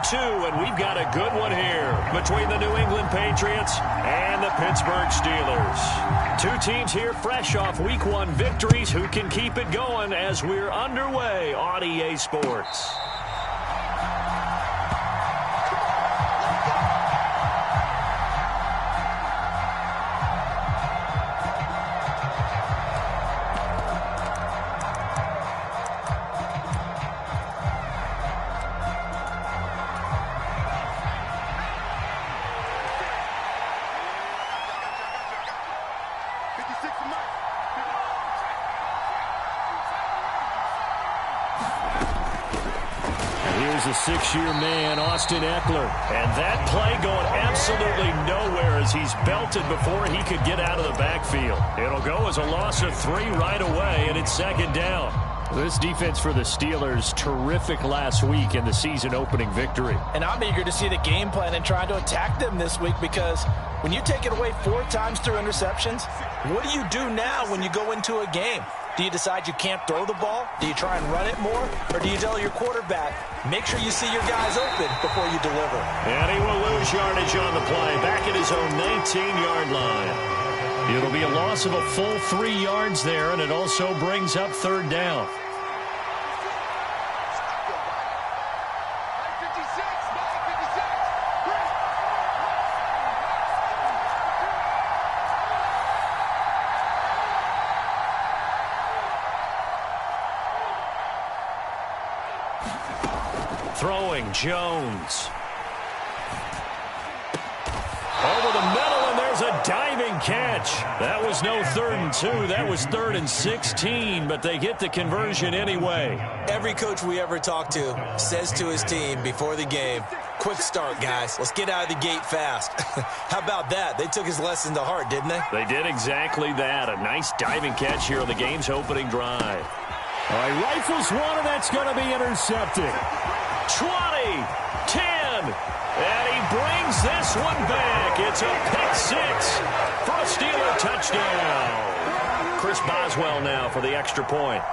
2, and we've got a good one here between the New England Patriots and the Pittsburgh Steelers. Two teams here fresh off Week 1 victories who can keep it going as we're underway on EA Sports. A six-year man, Austin Eckler. And that play going absolutely nowhere as he's belted before he could get out of the backfield. It'll go as a loss of 3 right away, and it's second down. This defense for the Steelers, terrific last week in the season-opening victory. And I'm eager to see the game plan and trying to attack them this week, because when you take it away 4 times through interceptions, what do you do now when you go into a game? Do you decide you can't throw the ball? Do you try and run it more? Or do you tell your quarterback, make sure you see your guys open before you deliver? And he will lose yardage on the play, back at his own 19-yard line. It'll be a loss of a full 3 yards there, and it also brings up third down. Throwing, Jones. Over the middle, and there's a diving catch. That was no 3rd and 2. That was 3rd and 16, but they get the conversion anyway. Every coach we ever talk to says to his team before the game, quick start, guys. Let's get out of the gate fast. How about that? They took his lesson to heart, didn't they? They did exactly that. A nice diving catch here on the game's opening drive. All right, rifles one, and that's going to be intercepted. 20, 10, and he brings this one back. It's a pick 6 for a Steeler touchdown. Chris Boswell now for the extra point.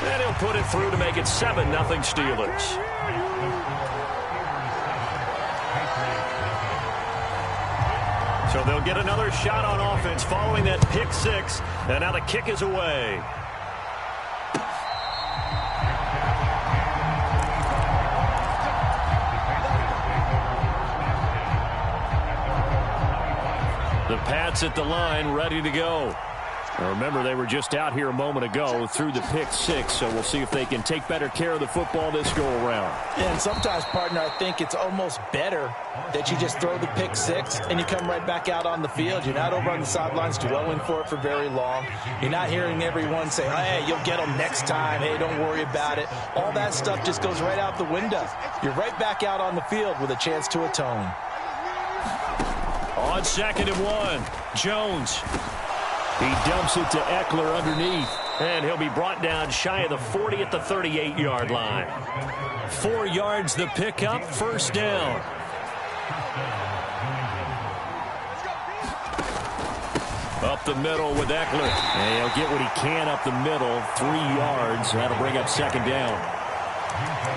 And he'll put it through to make it 7-0 Steelers. So they'll get another shot on offense following that pick 6, and now the kick is away. The Pats at the line, ready to go. Now remember, they were just out here a moment ago through the pick 6, so we'll see if they can take better care of the football this go-around. Yeah, and sometimes, partner, I think it's almost better that you just throw the pick 6 and you come right back out on the field. You're not over on the sidelines dwelling for it for very long. You're not hearing everyone say, hey, you'll get them next time. Hey, don't worry about it. All that stuff just goes right out the window. You're right back out on the field with a chance to atone. On 2nd and 1, Jones. He dumps it to Eckler underneath, and he'll be brought down shy of the 40 at the 38-yard line. 4 yards the pickup, first down. Up the middle with Eckler. And he'll get what he can up the middle, 3 yards. That'll bring up second down.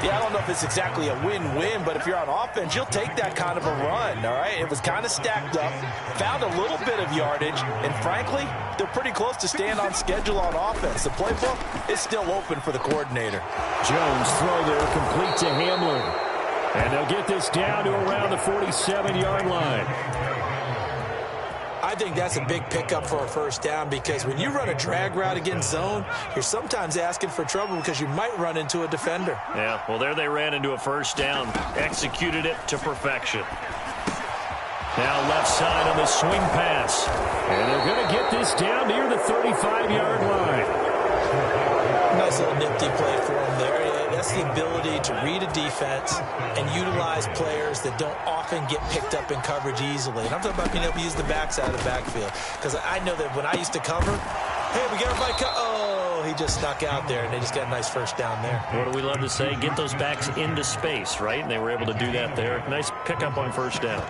Yeah, I don't know if it's exactly a win-win, but if you're on offense, you'll take that kind of a run, all right? It was kind of stacked up, found a little bit of yardage, and frankly, they're pretty close to staying on schedule on offense. The playbook is still open for the coordinator. Jones throw there, complete to Hamlin. And they'll get this down to around the 47-yard line. I think that's a big pickup for a first down, because when you run a drag route against zone, you're sometimes asking for trouble because you might run into a defender. Yeah, well, there they ran into a first down, executed it to perfection. Now left side on the swing pass. And they're going to get this down near the 35-yard line. Nice little nifty play for him there. That's the ability to read a defense and utilize players that don't often get picked up in coverage easily. And I'm talking about being able to use the backside of the backfield. Because I know that when I used to cover, hey, we got everybody oh, he just snuck out there, and they just got a nice first down there. What do we love to say? Get those backs into space, right? And they were able to do that there. Nice pickup on first down.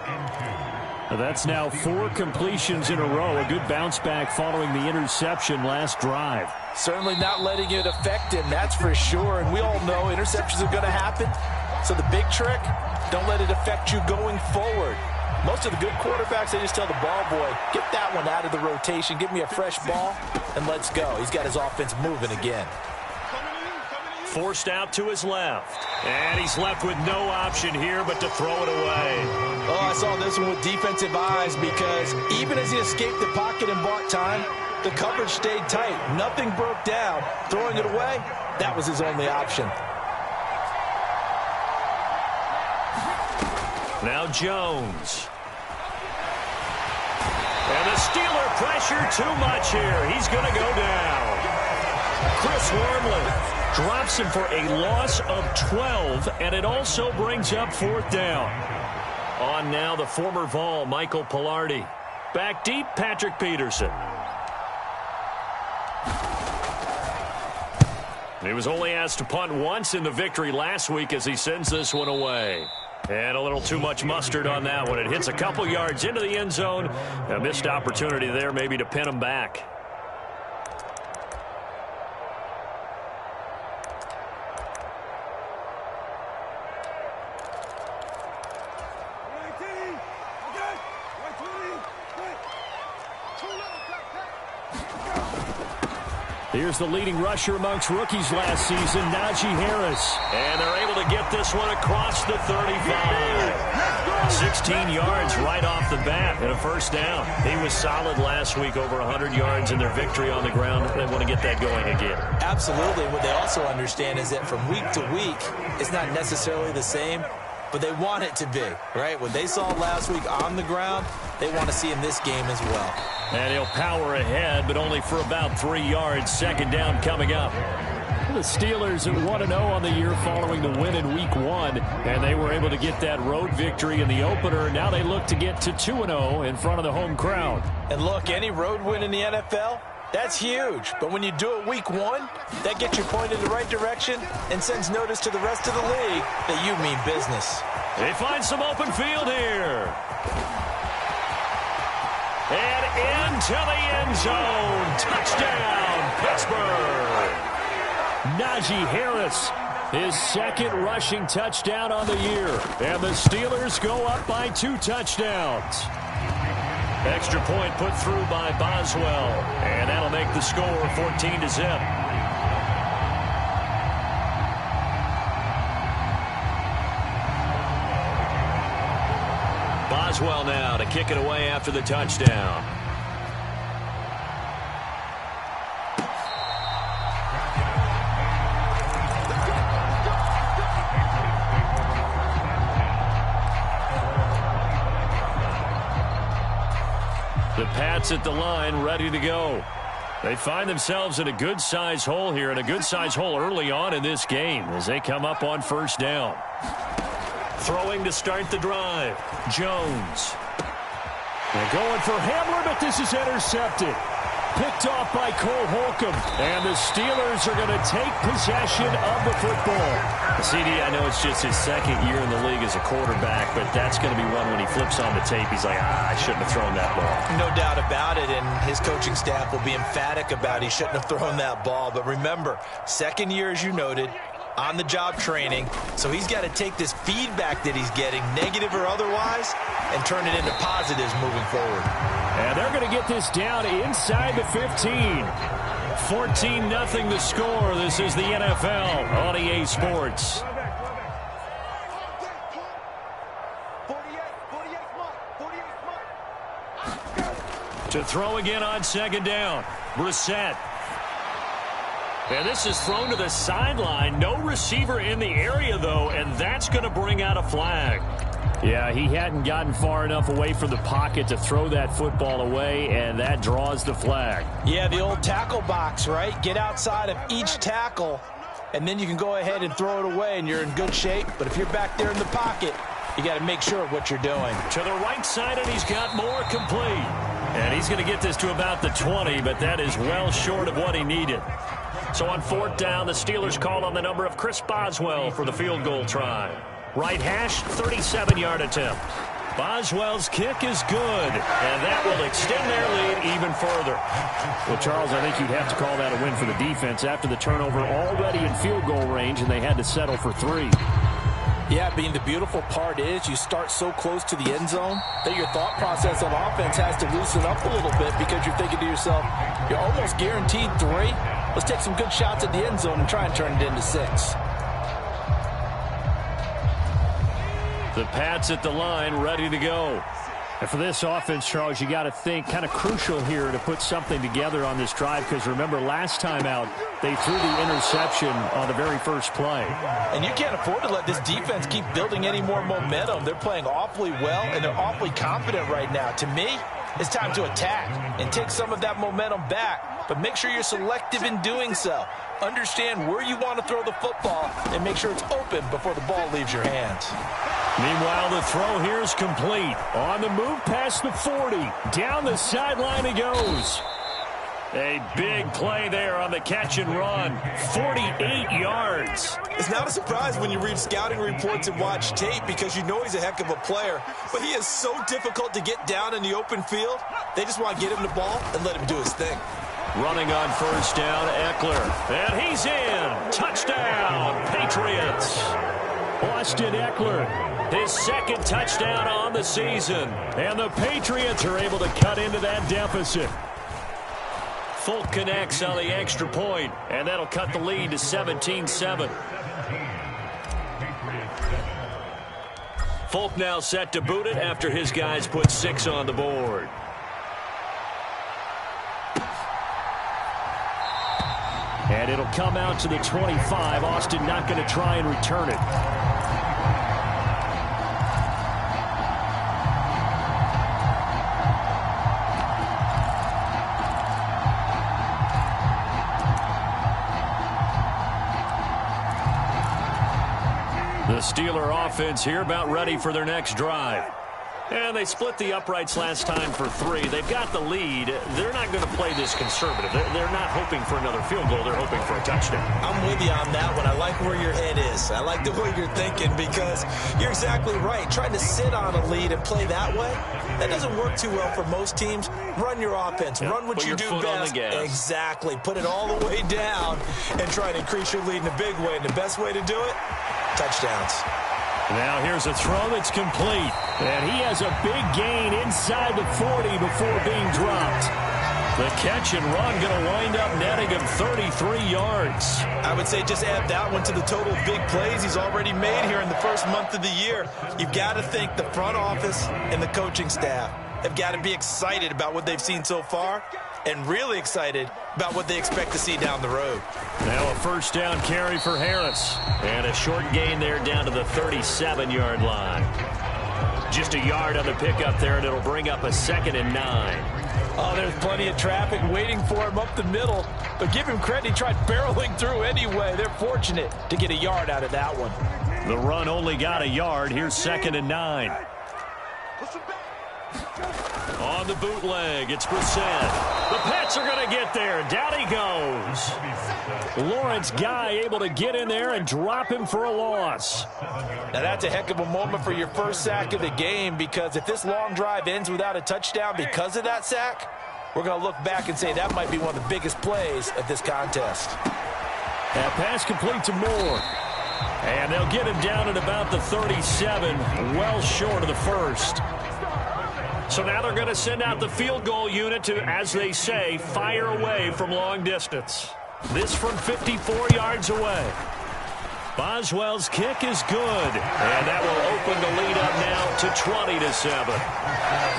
That's now 4 completions in a row. A good bounce back following the interception last drive. Certainly not letting it affect him, that's for sure. And we all know interceptions are going to happen. So the big trick, don't let it affect you going forward. Most of the good quarterbacks, they just tell the ball boy, get that one out of the rotation, give me a fresh ball, and let's go. He's got his offense moving again. Forced out to his left. And he's left with no option here but to throw it away. Oh, I saw this one with defensive eyes because even as he escaped the pocket and bought time, the coverage stayed tight. Nothing broke down. Throwing it away, that was his only option. Now Jones. And the Steeler pressure too much here. He's going to go down. Chris Wormley drops him for a loss of 12, and it also brings up 4th down. On now the former Vol, Michael Pilardi. Back deep, Patrick Peterson. He was only asked to punt once in the victory last week as he sends this one away. And a little too much mustard on that one. It hits a couple yards into the end zone. A missed opportunity there maybe to pin him back. Here's the leading rusher amongst rookies last season, Najee Harris. And they're able to get this one across the 35. 16 yards right off the bat and a 1st down. He was solid last week, over 100 yards in their victory on the ground. They want to get that going again. Absolutely. What they also understand is that from week to week, it's not necessarily the same, but they want it to be, right? What they saw last week on the ground, they want to see in this game as well. And he'll power ahead, but only for about 3 yards. 2nd down coming up. The Steelers at 1-0 on the year following the win in Week 1, and they were able to get that road victory in the opener. Now they look to get to 2-0 in front of the home crowd. And look, any road win in the NFL, that's huge. But when you do it Week 1, that gets you pointed in the right direction and sends notice to the rest of the league that you mean business. They find some open field here. And into the end zone. Touchdown, Pittsburgh. Najee Harris, his 2nd rushing touchdown on the year. And the Steelers go up by 2 touchdowns. Extra point put through by Boswell. And that'll make the score 14-0. Boswell now to kick it away after the touchdown. The Pats at the line, ready to go. They find themselves in a good-sized hole here, and a good-sized hole early on in this game as they come up on 1st down. Throwing to start the drive. Jones. They're going for Hamler, but this is intercepted. Picked off by Cole Holcomb. And the Steelers are going to take possession of the football. CD, I know it's just his 2nd year in the league as a quarterback, but that's going to be one when he flips on the tape. He's like, I shouldn't have thrown that ball. No doubt about it, and his coaching staff will be emphatic about he shouldn't have thrown that ball. But remember, 2nd year, as you noted, on-the-job training, so he's got to take this feedback that he's getting, negative or otherwise, and turn it into positives moving forward. And they're going to get this down inside the 15. 14-0 the score. This is the NFL on EA Sports. To throw again on 2nd down. Brissett. And this is thrown to the sideline. No receiver in the area, though, and that's going to bring out a flag. Yeah, he hadn't gotten far enough away from the pocket to throw that football away, and that draws the flag. Yeah, the old tackle box, right? Get outside of each tackle, and then you can go ahead and throw it away, and you're in good shape. But if you're back there in the pocket, you got to make sure of what you're doing. To the right side, and he's got more complete. And he's going to get this to about the 20, but that is well short of what he needed. So on 4th down, the Steelers call on the number of Chris Boswell for the field goal try. Right hash, 37-yard attempt. Boswell's kick is good, and that will extend their lead even further. Well, Charles, I think you'd have to call that a win for the defense after the turnover already in field goal range, and they had to settle for 3. Yeah, Bean, the beautiful part is you start so close to the end zone that your thought process on offense has to loosen up a little bit because you're thinking to yourself, you're almost guaranteed 3. Let's take some good shots at the end zone and try and turn it into 6. The Pats at the line, ready to go. And for this offense, Charles, you got to think kind of crucial here to put something together on this drive because remember last time out they threw the interception on the very first play. And you can't afford to let this defense keep building any more momentum. They're playing awfully well and they're awfully confident right now. To me, it's time to attack and take some of that momentum back, but make sure you're selective in doing so. Understand where you want to throw the football and make sure it's open before the ball leaves your hands. Meanwhile, the throw here is complete. On the move past the 40. Down the sideline he goes. A big play there on the catch and run. 48 yards. It's not a surprise when you read scouting reports and watch tape because you know he's a heck of a player. But he is so difficult to get down in the open field. They just want to get him the ball and let him do his thing. Running on first down, Eckler. And he's in. Touchdown, Patriots. Austin Eckler, his second touchdown on the season. And the Patriots are able to cut into that deficit. Folk connects on the extra point, and that'll cut the lead to 17-7. Folk now set to boot it after his guys put 6 on the board. And it'll come out to the 25. Austin not going to try and return it. The Steeler offense here about ready for their next drive. And they split the uprights last time for 3. They've got the lead. They're not going to play this conservative. They're not hoping for another field goal. They're hoping for a touchdown. I'm with you on that one. I like where your head is. I like the way you're thinking because you're exactly right. Trying to sit on a lead and play that way, that doesn't work too well for most teams. Run your offense. Run what you do best. Exactly. Put it all the way down and try to increase your lead in a big way. And the best way to do it, touchdowns. Now here's a throw that's complete. And he has a big gain inside the 40 before being dropped. The catch and run going to wind up netting him 33 yards. I would say just add that one to the total of big plays he's already made here in the first month of the year. You've got to think the front office and the coaching staff have got to be excited about what they've seen so far and really excited about what they expect to see down the road. Now a first down carry for Harris. And a short gain there down to the 37-yard line. Just a yard on the pickup there, and it'll bring up a 2nd and 9. Oh, there's plenty of traffic waiting for him up the middle. But give him credit, he tried barreling through anyway. They're fortunate to get a yard out of that one. The run only got a yard. Here's 2nd and 9. On the bootleg, it's Brissett. The Pats are going to get there. Down he goes. Lawrence Guy able to get in there and drop him for a loss. Now that's a heck of a moment for your first sack of the game because if this long drive ends without a touchdown because of that sack, we're going to look back and say that might be one of the biggest plays of this contest. That pass complete to Moore. And they'll get him down at about the 37, well short of the first. So now they're going to send out the field goal unit to, as they say, fire away from long distance. This from 54 yards away. Boswell's kick is good. And that will open the lead up now to 20-7.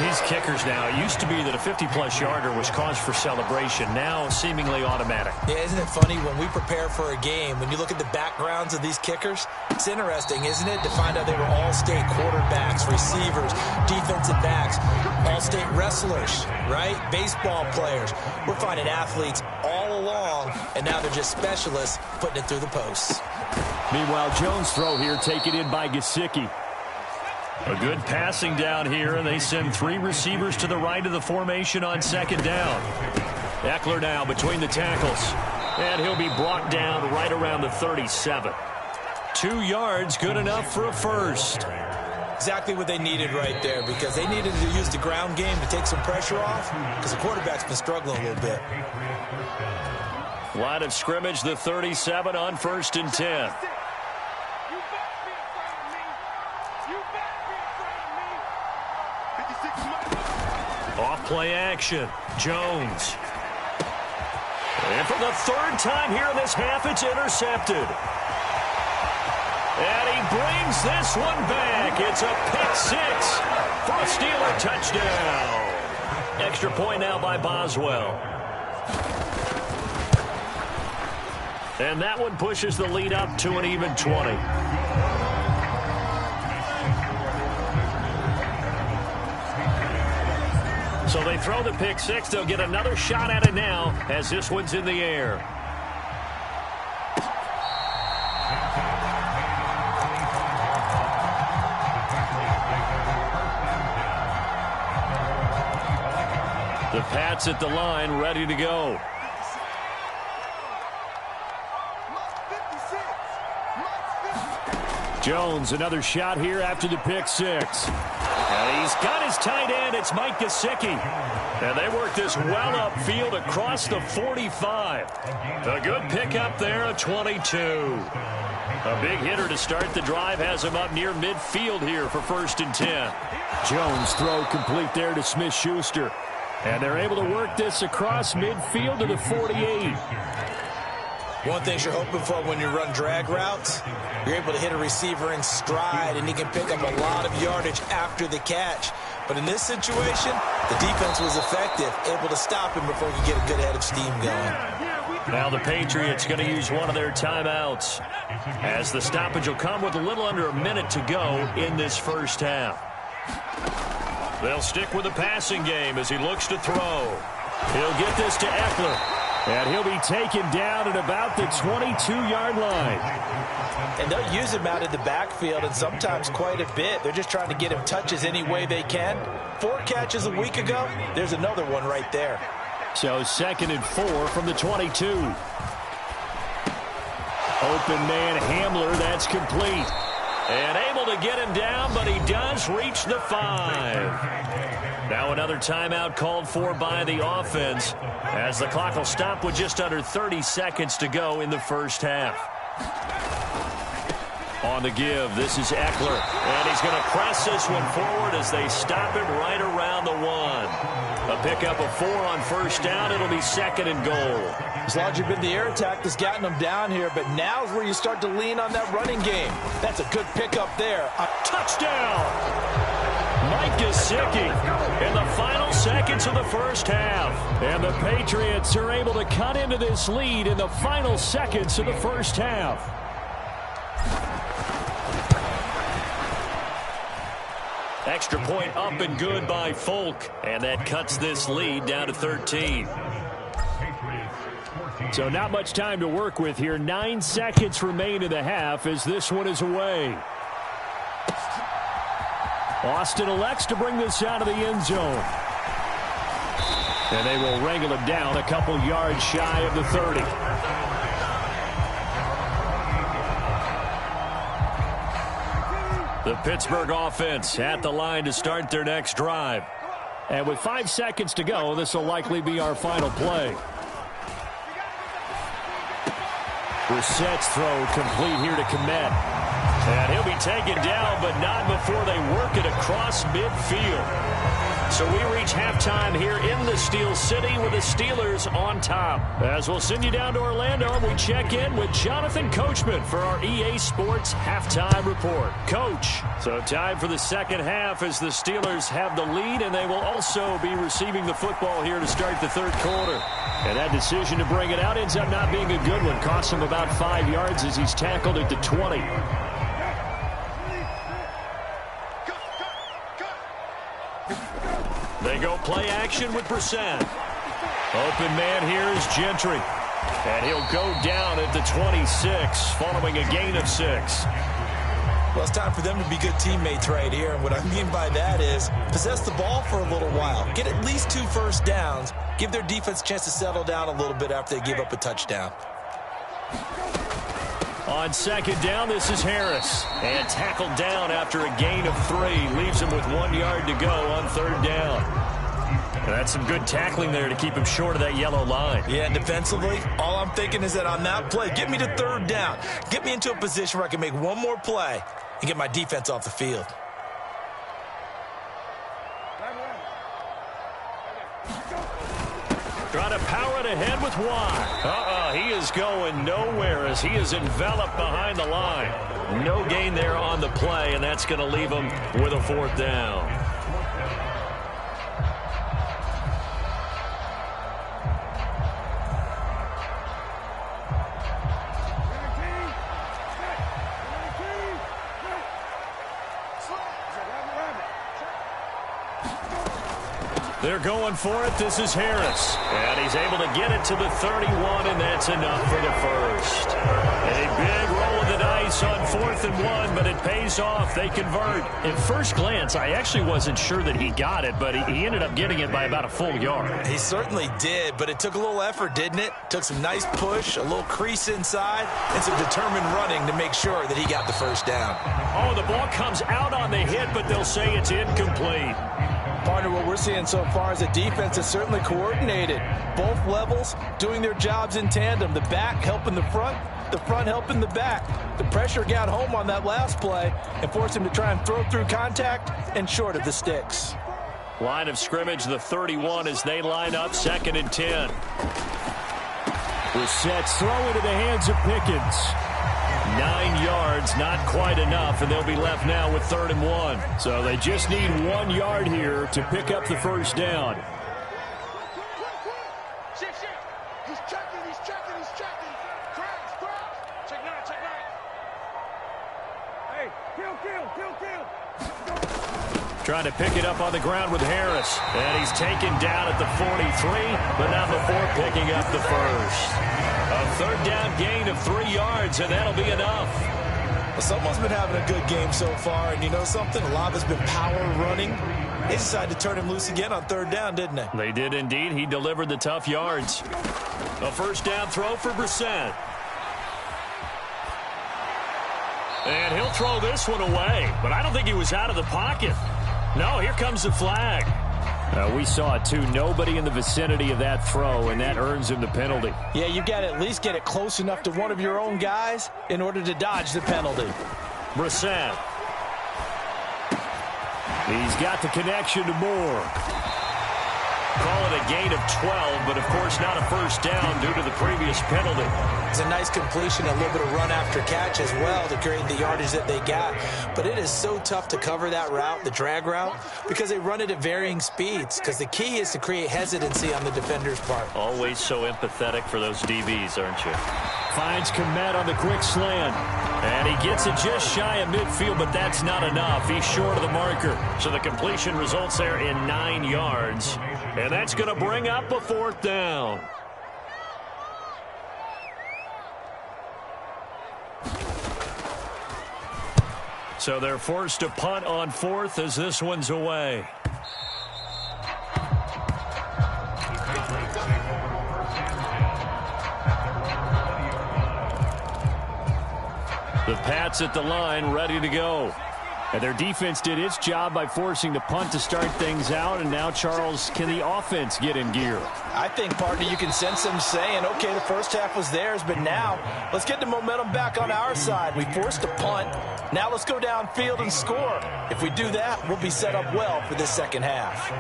These kickers now, it used to be that a 50-plus yarder was cause for celebration. Now seemingly automatic. Yeah, isn't it funny when we prepare for a game, when you look at the backgrounds of these kickers, it's interesting, isn't it, to find out they were all-state quarterbacks, receivers, defensive backs, all-state wrestlers, right? Baseball players. We're finding athletes all along, and now they're just specialists putting it through the posts. Meanwhile, Jones' throw here taken in by Gesicki. A good passing down here, and they send 3 receivers to the right of the formation on 2nd down. Eckler now between the tackles, and he'll be brought down right around the 37. 2 yards, good enough for a first. Exactly what they needed right there, because they needed to use the ground game to take some pressure off, because the quarterback's been struggling a little bit. Line of scrimmage, the 37 on 1st and 10. Off play action. Jones. And for the 3rd time here in this half, it's intercepted. And he brings this one back. It's a pick 6 for a Steeler touchdown. Extra point now by Boswell. And that one pushes the lead up to an even 20. So they throw the pick 6. They'll get another shot at it now as this one's in the air. The Pats at the line, ready to go. Jones, another shot here after the pick 6. And he's got his tight end. It's Mike Gesicki. And they work this well upfield across the 45. A good pickup there, a 22. A big hitter to start the drive has him up near midfield here for 1st and 10. Jones throw complete there to Smith-Schuster. And they're able to work this across midfield to the 48. One thing you're hoping for when you run drag routes, you're able to hit a receiver in stride, and he can pick up a lot of yardage after the catch. But in this situation, the defense was effective, able to stop him before he could get a good head of steam going. Now the Patriots going to use one of their timeouts, as the stoppage will come with a little under a minute to go in this first half. They'll stick with the passing game as he looks to throw. He'll get this to Eckler. And he'll be taken down at about the 22-yard line. And they'll use him out in the backfield, and sometimes quite a bit. They're just trying to get him touches any way they can. 4 catches a week ago. There's another one right there. So 2nd and 4 from the 22. Open man Hamler, that's complete. And able to get him down, but he does reach the 5. Now another timeout called for by the offense, as the clock will stop with just under 30 seconds to go in the first half. On the give, this is Eckler. And he's going to press this one forward as they stop it right around the 1. A pickup of 4 on 1st down. It'll be 2nd and goal. It's largely been the air attack that's gotten them down here, but now's where you start to lean on that running game. That's a good pickup there. A touchdown! Mike Gesicki in the final seconds of the first half. And the Patriots are able to cut into this lead in the final seconds of the first half. Extra point up and good by Folk. And that cuts this lead down to 13. So not much time to work with here. 9 seconds remain in the half as this one is away. Austin elects to bring this out of the end zone. And they will wrangle it down a couple yards shy of the 30. The Pittsburgh offense at the line to start their next drive. And with 5 seconds to go, this will likely be our final play. Brissett's throw complete here to Kmet. And he'll be taken down, but not before they work it across midfield. So we reach halftime here in the Steel City with the Steelers on top. As we'll send you down to Orlando, we check in with Jonathan Coachman for our EA Sports Halftime Report. Coach, so time for the second half as the Steelers have the lead, and they will also be receiving the football here to start the third quarter. And that decision to bring it out ends up not being a good one. Cost him about 5 yards as he's tackled at the 20. They go play action with Brissett. Open man here is Gentry. And he'll go down at the 26 following a gain of 6. Well, it's time for them to be good teammates right here. And what I mean by that is possess the ball for a little while. Get at least 2 first downs. Give their defense a chance to settle down a little bit after they give up a touchdown. On second down, this is Harris. And tackled down after a gain of 3. Leaves him with 1 yard to go on third down. And that's some good tackling there to keep him short of that yellow line. Yeah, and defensively, all I'm thinking is that on that play, get me to third down. Get me into a position where I can make one more play and get my defense off the field. Trying to power it ahead with Watt. He is going nowhere as he is enveloped behind the line. No gain there on the play, and that's going to leave him with a fourth down. They're going for it. This is Harris. And he's able to get it to the 31, and that's enough for the first. A big roll of the dice on 4th and 1, but it pays off. They convert. At first glance, I actually wasn't sure that he got it, but he ended up getting it by about a full yard. He certainly did, but it took a little effort, didn't it? Took some nice push, a little crease inside, and some determined running to make sure that he got the first down. Oh, the ball comes out on the hit, but they'll say it's incomplete. Partner, what we're seeing so far is the defense is certainly coordinated. Both levels doing their jobs in tandem. The back helping the front helping the back. The pressure got home on that last play and forced him to try and throw through contact and short of the sticks. Line of scrimmage, the 31 as they line up, 2nd and 10. Brissett's throw into the hands of Pickens. 9 yards, not quite enough, and they'll be left now with 3rd and 1. So they just need 1 yard here to pick up the first down. He's checking. Crash. Check 9. Hey, kill. Trying to pick it up on the ground with Harris. And he's taken down at the 43, but not before picking up the first. A 3rd down gain of 3 yards, and that'll be enough. Well, someone's been having a good game so far, and you know something? A lot has been power running. They decided to turn him loose again on 3rd down, didn't they? They did indeed. He delivered the tough yards. A first down throw for Brissett. And he'll throw this one away, but I don't think he was out of the pocket. No, here comes the flag. We saw it, too. Nobody in the vicinity of that throw, and that earns him the penalty. Yeah, you got to at least get it close enough to one of your own guys in order to dodge the penalty. Brissett. He's got the connection to Moore. Call it a gain of 12, but of course not a first down due to the previous penalty. It's a nice completion, a little bit of run after catch as well to create the yardage that they got. But it is so tough to cover that route, the drag route, because they run it at varying speeds. Because the key is to create hesitancy on the defender's part. Always so empathetic for those DBs, aren't you? Finds Komet on the quick slant. And he gets it just shy of midfield, but that's not enough. He's short of the marker. So the completion results there in 9 yards. And that's going to bring up a 4th down. So they're forced to punt on 4th as this one's away. The Pats at the line, ready to go. And their defense did its job by forcing the punt to start things out. And now, Charles, can the offense get in gear? I think, partner, you can sense them saying, okay, the first half was theirs, but now let's get the momentum back on our side. We forced a punt. Now let's go downfield and score. If we do that, we'll be set up well for this second half.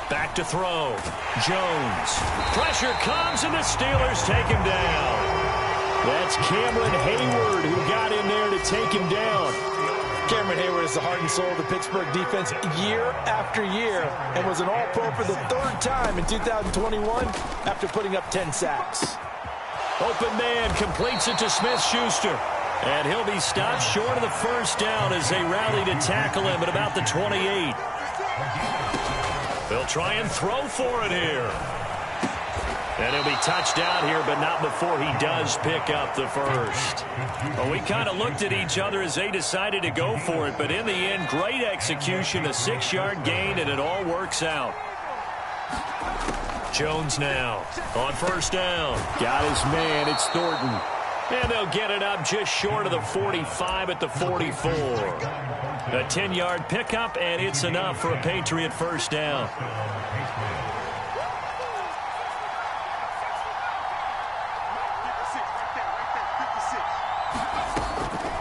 Back to throw. Jones. Pressure comes, and the Steelers take him down. That's Cameron Hayward who got in there to take him down. Cameron Hayward is the heart and soul of the Pittsburgh defense year after year and was an All-Pro for the 3rd time in 2021 after putting up 10 sacks. Open man completes it to Smith-Schuster. And he'll be stopped short of the first down as they rally to tackle him at about the 28. They'll try and throw for it here. And he'll be touched down here, but not before he does pick up the first. Well, we kind of looked at each other as they decided to go for it, but in the end, great execution, a 6-yard gain, and it all works out. Jones now on first down. Got his man. It's Thornton. And they'll get it up just short of the 45 at the 44. A 10-yard pickup, and it's enough for a Patriot first down.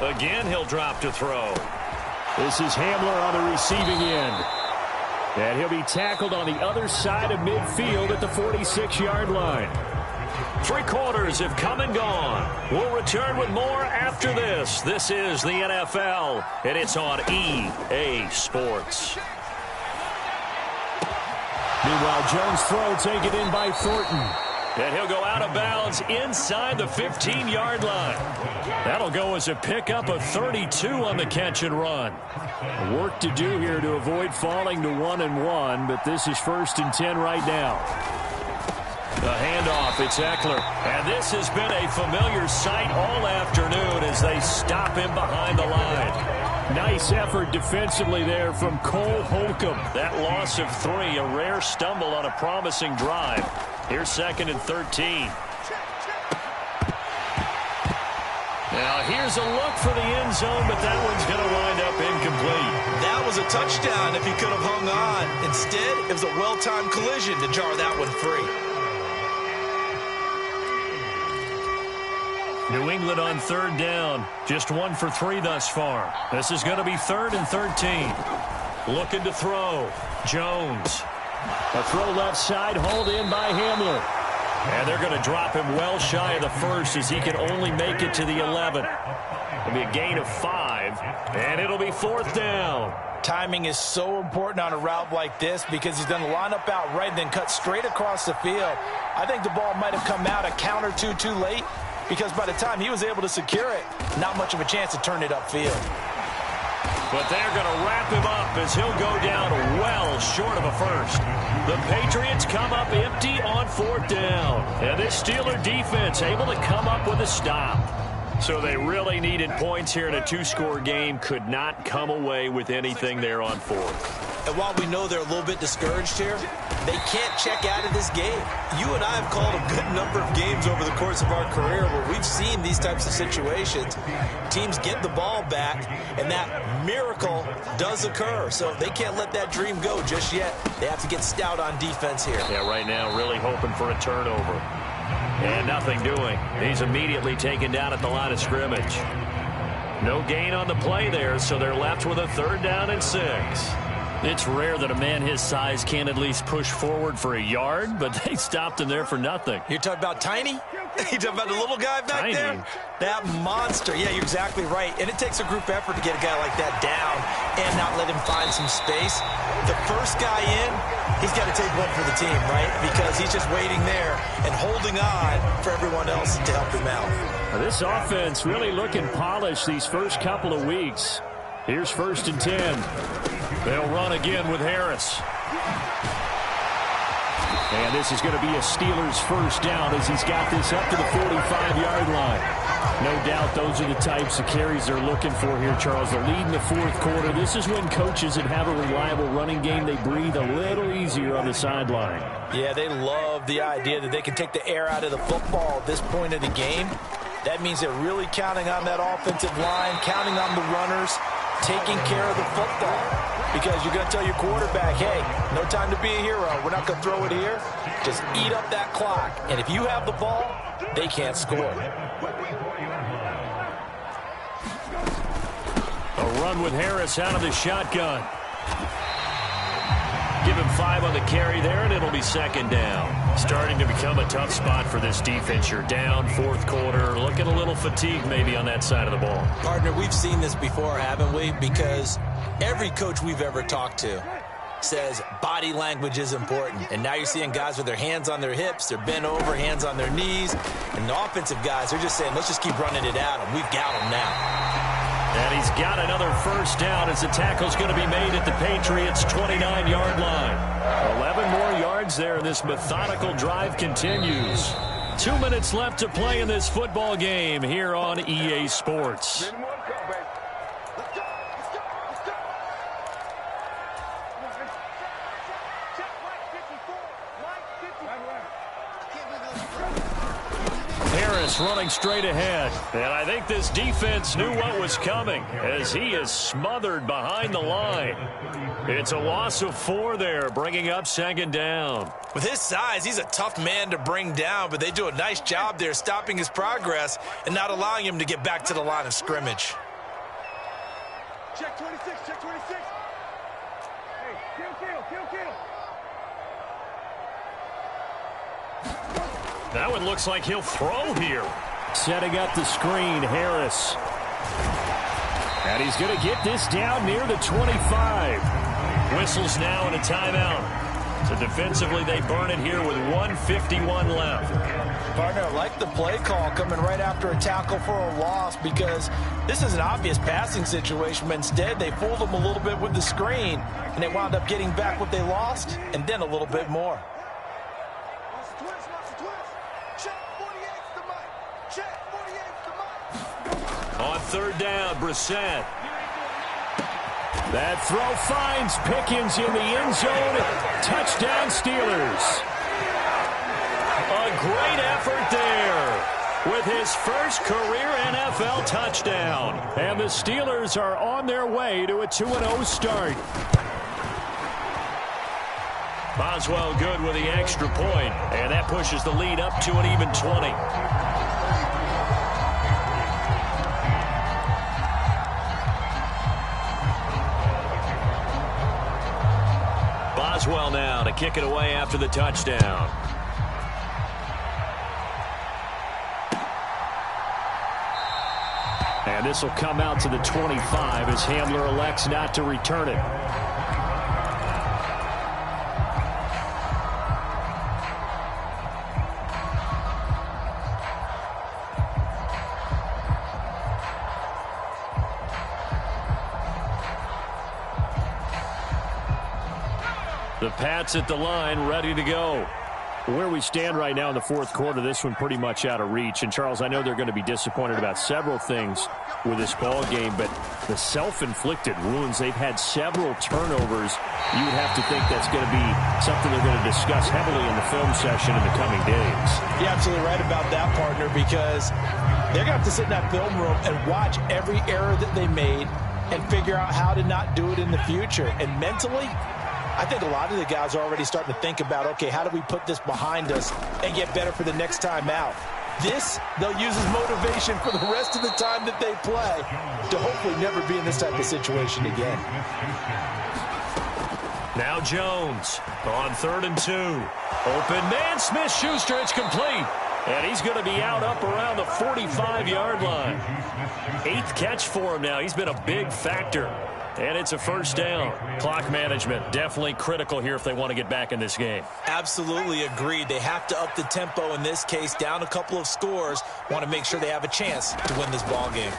Again, he'll drop to throw. This is Hamler on the receiving end. And he'll be tackled on the other side of midfield at the 46-yard line. 3 quarters have come and gone. We'll return with more after this. This is the NFL, and it's on EA Sports. Meanwhile, Jones' throw taken in by Thornton. And he'll go out of bounds inside the 15-yard line. That'll go as a pickup of 32 on the catch and run. Work to do here to avoid falling to 1-1, but this is 1st and 10 right now. The handoff, it's Eckler. And this has been a familiar sight all afternoon as they stop him behind the line. Nice effort defensively there from Cole Holcomb. That loss of 3, a rare stumble on a promising drive. Here's 2nd and 13. Now here's a look for the end zone, but that one's going to wind up incomplete. That was a touchdown if he could have hung on. Instead, it was a well-timed collision to jar that one free. New England on 3rd down. Just 1 for 3 thus far. This is going to be 3rd and 13. Looking to throw. Jones. A throw left side, hauled in by Hamler. And they're going to drop him well shy of the 1st as he can only make it to the 11. It'll be a gain of 5, and it'll be 4th down. Timing is so important on a route like this because he's going to line up out right and then cut straight across the field. I think the ball might have come out a count or two too late because by the time he was able to secure it, not much of a chance to turn it upfield. But they're going to wrap him up as he'll go down well short of a 1st. The Patriots come up empty on 4th down. And this Steeler defense able to come up with a stop. So they really needed points here in a 2-score game. Could not come away with anything there on 4th. And while we know they're a little bit discouraged here, they can't check out of this game. You and I have called a good number of games over the course of our career where we've seen these types of situations. Teams get the ball back, and that miracle does occur. So they can't let that dream go just yet. They have to get stout on defense here. Yeah, right now really hoping for a turnover. And nothing doing. He's immediately taken down at the line of scrimmage. No gain on the play there, so they're left with a 3rd down and 6. It's rare that a man his size can't at least push forward for a yard, but they stopped him there for nothing. You're talking about Tiny? You talking about the little guy back there? That monster. Yeah, you're exactly right. And it takes a group effort to get a guy like that down and not let him find some space. The first guy in, he's got to take one for the team, right? Because he's just waiting there and holding on for everyone else to help him out. This offense really looking polished these first couple of weeks. Here's 1st and 10. They'll run again with Harris. And this is going to be a Steelers first down as he's got this up to the 45-yard line. No doubt those are the types of carries they're looking for here, Charles. They're leading the 4th quarter. This is when coaches that have a reliable running game, they breathe a little easier on the sideline. Yeah, they love the idea that they can take the air out of the football at this point of the game. That means they're really counting on that offensive line, counting on the runners, taking care of the football. Because you're going to tell your quarterback, hey, no time to be a hero. We're not going to throw it here. Just eat up that clock. And if you have the ball, they can't score. A run with Harris out of the shotgun. Give him 5 on the carry there, and it'll be 2nd down. Starting to become a tough spot for this defense. You're down 4th quarter, looking a little fatigued maybe on that side of the ball. Partner, we've seen this before, haven't we? Because every coach we've ever talked to says body language is important. And now you're seeing guys with their hands on their hips, they're bent over, hands on their knees. And the offensive guys, they're just saying, let's just keep running it out, and we've got them now. And he's got another first down as the tackle's going to be made at the Patriots' 29-yard line. 11 more yards there, and this methodical drive continues. 2 minutes left to play in this football game here on EA Sports. Harris running straight ahead. And I think this defense knew what was coming as he is smothered behind the line. It's a loss of 4 there, bringing up second down. With his size, he's a tough man to bring down, but they do a nice job there stopping his progress and not allowing him to get back to the line of scrimmage. Check 26, check 26. Hey, kill. That one looks like he'll throw here. Setting up the screen, Harris. And he's going to get this down near the 25. Whistles now and a timeout. So defensively, they burn it here with 1:51 left. Partner, I like the play call coming right after a tackle for a loss because this is an obvious passing situation, but instead they fooled them a little bit with the screen, and they wound up getting back what they lost and then a little bit more. Lots of twist. Check 48's the mic. Check 48's the mic. On third down, Brissett. That throw finds Pickens in the end zone. Touchdown, Steelers. A great effort there with his first career NFL touchdown. And the Steelers are on their way to a 2-0 start. Boswell good with the extra point, and that pushes the lead up to an even 20. Boswell now to kick it away after the touchdown. And this will come out to the 25 as Hamler elects not to return it. The Pats at the line, ready to go. Where we stand right now in the fourth quarter, this one pretty much out of reach. And, Charles, I know they're going to be disappointed about several things with this ball game, but the self-inflicted wounds, they've had several turnovers. You would have to think that's going to be something they're going to discuss heavily in the film session in the coming days. You're absolutely right about that, partner, because they're going to have to sit in that film room and watch every error that they made and figure out how to not do it in the future. And mentally, I think a lot of the guys are already starting to think about, okay, how do we put this behind us and get better for the next time out? This, they'll use as motivation for the rest of the time that they play to hopefully never be in this type of situation again. Now Jones on 3rd and 2. Open man, Smith-Schuster, it's complete. And he's going to be out up around the 45-yard line. 8th catch for him now. He's been a big factor. And it's a first down. Clock management definitely critical here if they want to get back in this game. Absolutely agreed. They have to up the tempo in this case, down a couple of scores. Want to make sure they have a chance to win this ball game.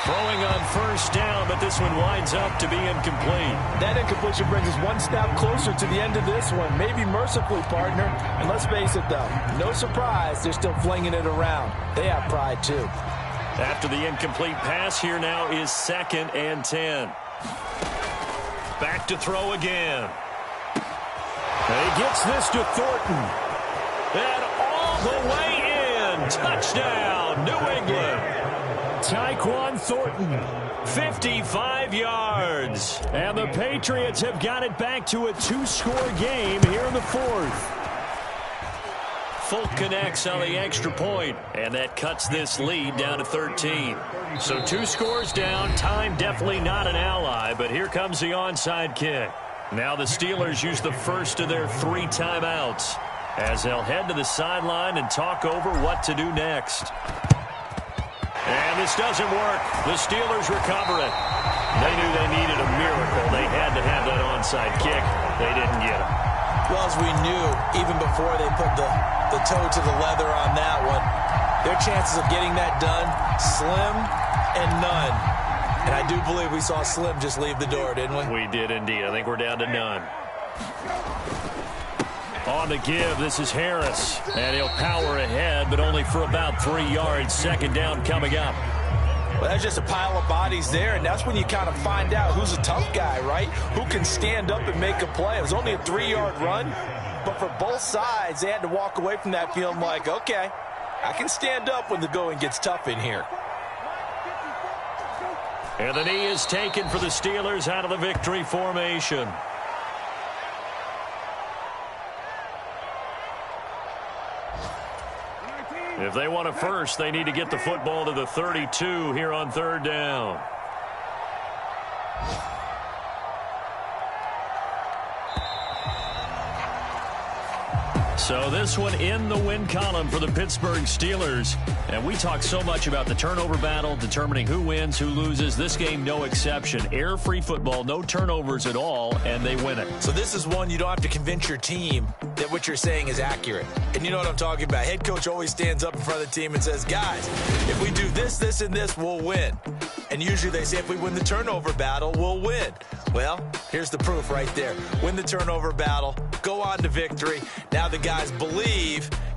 Throwing on first down, but this one winds up to be incomplete. That incompletion brings us one step closer to the end of this one. Maybe mercifully, partner. And let's face it, though, no surprise, they're still flinging it around. They have pride, too. After the incomplete pass, here now is 2nd and 10. Back to throw again. And he gets this to Thornton. And all the way in. Touchdown, New England. Tyquan Thornton. 55 yards. And the Patriots have got it back to a 2-score game here in the fourth. Folk connects on the extra point, and that cuts this lead down to 13. So 2 scores down. Time definitely not an ally, but here comes the onside kick. Now the Steelers use the first of their 3 timeouts as they'll head to the sideline and talk over what to do next. And this doesn't work. The Steelers recover it. They knew they needed a miracle. They had to have that onside kick. They didn't get it. Well, as we knew, even before they put the toe to the leather on that one, their chances of getting that done, slim and none. And I do believe we saw Slim just leave the door, didn't we? We did indeed. I think we're down to none. On the give, this is Harris. And he'll power ahead, but only for about 3 yards. 2nd down coming up. Well, that's just a pile of bodies there, and that's when you kind of find out who's a tough guy, right? Who can stand up and make a play. It was only a 3-yard run, but for both sides, they had to walk away from that feeling like, okay, I can stand up when the going gets tough in here. And the knee is taken for the Steelers out of the victory formation. If they want a first, they need to get the football to the 32 here on third down. So this one in the win column for the Pittsburgh Steelers. And we talk so much about the turnover battle, determining who wins, who loses. This game, no exception. Air-free football, no turnovers at all, and they win it. So this is one you don't have to convince your team that what you're saying is accurate. And you know what I'm talking about. Head coach always stands up in front of the team and says, guys, if we do this, this, and this, we'll win. And usually they say if we win the turnover battle, we'll win. Well, here's the proof right there. Win the turnover battle, go on to victory. Now the guys believe